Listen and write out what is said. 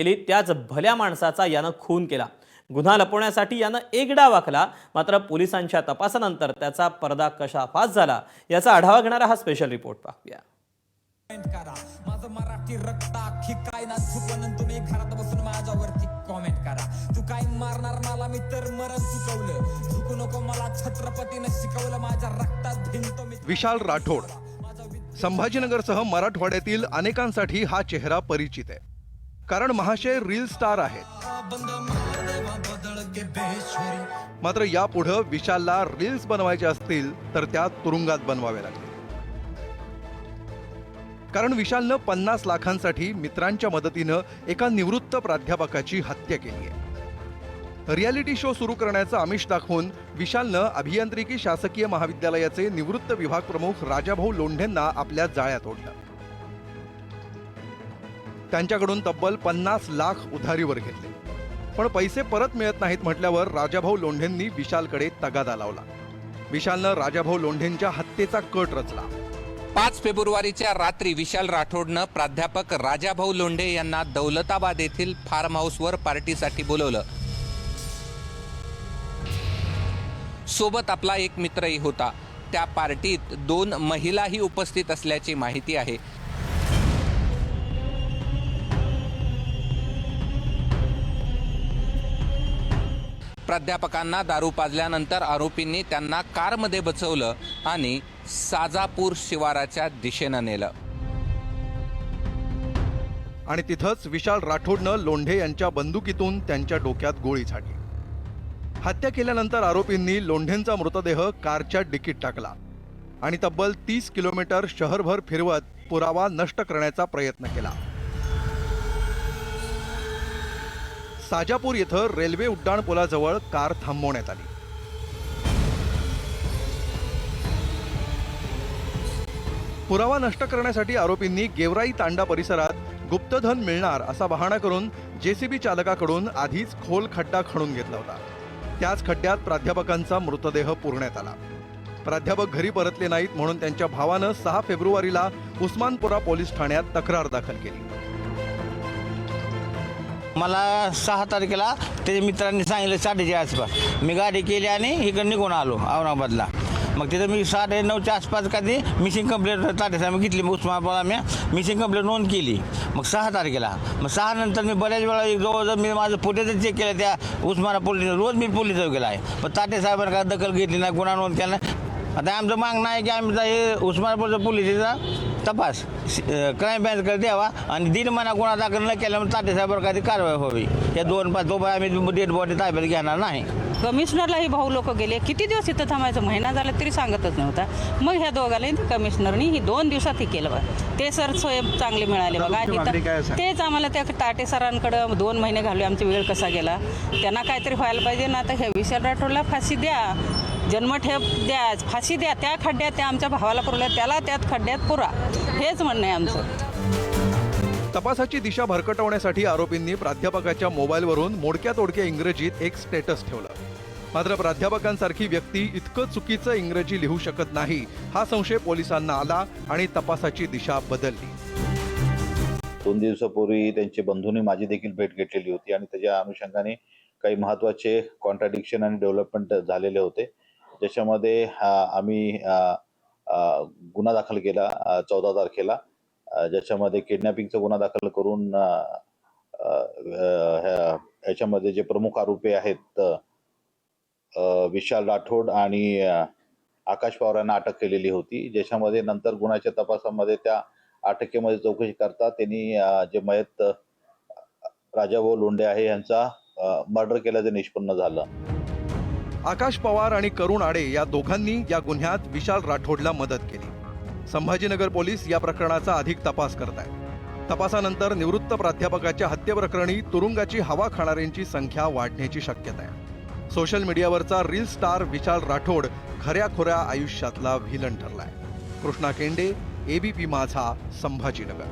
केली त्याच भल्या माणसाचा यानं खून केला। गुन्हा लपवण्यासाठी यानं एक डाव आखला, मात्र पोलिसांच्या तपासानंतर त्याचा पडदा कसा फास झाला याचा आढावा घेणारा हा स्पेशल रिपोर्ट पाहूया। माझं मराठी रक्त अख्खी काय ना चुकवून तुम्ही घरात बसून माझ्यावरती कमेंट करा। तू काय मारणार मला, मी तर मरण चुकवलं। चुकू नको मला, छत्रपतीने शिकवलं, माझ्या रक्तात भिनतो मी। विशाल राठोड संभाजीनगरसह मराठवाड्यातील अनेकांसाठी हा चेहरा परिचित आहे, कारण महाशय रील स्टार आहेत। मात्र यापुढे विशालला रील्स बनवायचे असतील तर त्या तुरुंगात बनवावे लागले, कारण विशालनं 50 लाखांसाठी मित्रांच्या मदतीनं एका निवृत्त प्राध्यापकाची हत्या केली आहे। रियालिटी शो सुरू करण्याचं आमिष दाखवून विशालनं अभियांत्रिकी शासकीय महाविद्यालयाचे निवृत्त विभाग प्रमुख राजाभाऊ लोंढेंना आपल्या जाळ्यात ओढलं। त्यांच्याकडून तब्बल 50 लाख उधारीवर घेतले, पण पैसे परत मिळत नाहीत म्हटल्यावर राजाभाऊ लोंढेंनी विशालकडे तगादा लावला। विशालनं राजाभाऊ लोंढेंच्या हत्येचा कट रचला। 5 फेब्रुवारीच्या रात्री विशाल राठोडनं प्राध्यापक राजाभाऊ लोंढे यांना दौलताबाद येथील फार्म हाऊसवर पार्टीसाठी बोलवलं। सोबत आपला एक मित्रही होता। त्या पार्टीत 2 महिलाही उपस्थित असल्याची माहिती आहे। प्राध्यापकांना दारू पाजल्यानंतर आरोपींनी त्यांना कारमध्ये बसवलं आणि साजापूर शिवाराच्या दिशेनं नेलं आणि तिथंच विशाल राठोडनं लोंढे यांच्या बंदुकीतून त्यांच्या डोक्यात गोळी झाडली। हत्या केल्यानंतर आरोपींनी लोंढेंचा मृतदेह कारच्या डिकीत टाकला आणि तब्बल 30 किलोमीटर शहरभर फिरवत पुरावा नष्ट करण्याचा प्रयत्न केला। साजापूर येथे रेल्वे उड्डाण पुलाजवळ कार थांबवण्यात आली। पुरावा नष्ट करण्यासाठी आरोपींनी गेवराई तांडा परिसरात गुप्तधन मिळणार असा बहाणा करून जेसीबी चालकाकडून आधीच खोल खड्डा खणून घेतला होता। त्याच खड्ड्यात प्राध्यापकांचा मृतदेह पुरण्यात आला। प्राध्यापक घरी परतले नाहीत म्हणून त्यांच्या भावानं 6 फेब्रुवारीला उस्मानपुरा पोलीस ठाण्यात तक्रार दाखल केली। मला 6 तारखेला त्याच्या मित्रांनी सांगितलं 7:30च्या आसपास मी गाडी केली आणि इकडे निघून आलो औरंगाबादला। मग तिथं मी 9:30च्या आसपास कधी मिसिंग कंप्लेंट तात्यासाहेब घेतली, मग उस्मानाबादला मी मिसिंग कंप्लेंट नोंद केली। मग 6 तारखेला, मग 6 नंतर मी बऱ्याच वेळा जवळजवळ मी माझं फुटेजच चेक केलं त्या उस्मानाबाद पोलीस, रोज मी पोलीस चौकीला गेला आहे, पण तात्यासाहेबांनी काय दखल घेतली नाही, गुन्हा नोंद केला नाही। आता आमचं मागणं आहे की आमचा हे उस्मानाबादच्या पोलिसाचा तपास क्राईम ब्रँचकडे द्यावा आणि 1.5 महिना गुन्हा दाखल न केल्यामुळे तात्यासाहेबांवर काही कारवाई व्हावी। या 2-5 आम्ही डेड बॉडी ताब्यात घेणार नाही। कमिशनरलाही भाऊ लोक गेले, किती दिवस इथं थांबायचं, महिना झाला तरी सांगतच नव्हता। मग ह्या दोघांनी कमिशनरनी ही 2 दिवसात ही केलं बघा। ते सर सोय चांगले मिळाले बघा। इथं तेच आम्हाला त्या टाटे सरांकडे 2 महिने घालवे, आमचा वेळ कसा गेला। त्यांना काहीतरी व्हायला पाहिजे ना। आता ह्या विशाल राठोडला फाशी द्या, जन्मठेप द्या, फाशी द्या। त्या खड्ड्यात त्या आमच्या भावाला पुरल्या, त्याला त्यात खड्ड्यात पुरा, हेच म्हणणं आहे आमचं। तपासाची दिशा भरकटवण्यासाठी आरोपींनी प्राध्यापकाच्या मोबाईलवरून मोडक्या तोडक्या इंग्रजीत एक स्टेटस ठेवलं। मात्र प्राध्यापकांसारखी व्यक्ती इतकं चुकीचं इंग्रजी लिहू शकत नाही हा संशय पोलिसांना आला आणि तपासाची दिशा बदलली। 2 दिवसापूर्वी त्यांच्या बंधूंनी माझी देखील भेट घेतलेली होती आणि त्याच्या अनुषंगाने काही महत्त्वाचे कॉन्ट्राडिक्शन आणि डेव्हलपमेंट झालेले होते, ज्याच्यामध्ये आम्ही गुन्हा दाखल केला 14 तारखेला, ज्याच्यामध्ये किडनॅपिंगचा गुन्हा दाखल करून याच्यामध्ये जे प्रमुख आरोपी आहेत विशाल राठोड आणि आकाश पवार यांना अटक केलेली होती। ज्याच्यामध्ये नंतर गुन्ह्याच्या तपासामध्ये त्या अटकेमध्ये चौकशी करता त्यांनी जे मयत राजाभाऊ लोंढे आहे यांचा मर्डर केल्याचं निष्पन्न झालं। आकाश पवार आणि करुण आडे या दोघांनी या गुन्ह्यात विशाल राठोडला मदत केली। संभाजीनगर पोलीस या प्रकरणाचा अधिक तपास करत आहेत। तपासानंतर निवृत्त प्राध्यापकाच्या हत्येप्रकरणी तुरुंगाची हवा खाणाऱ्यांची संख्या वाढण्याची शक्यता आहे। सोशल मीडियावरचा रील स्टार विशाल राठोड खऱ्याखुऱ्या आयुष्यातला व्हिलन ठरलाय। कृष्णा केंडे, ABP माझा, संभाजीनगर।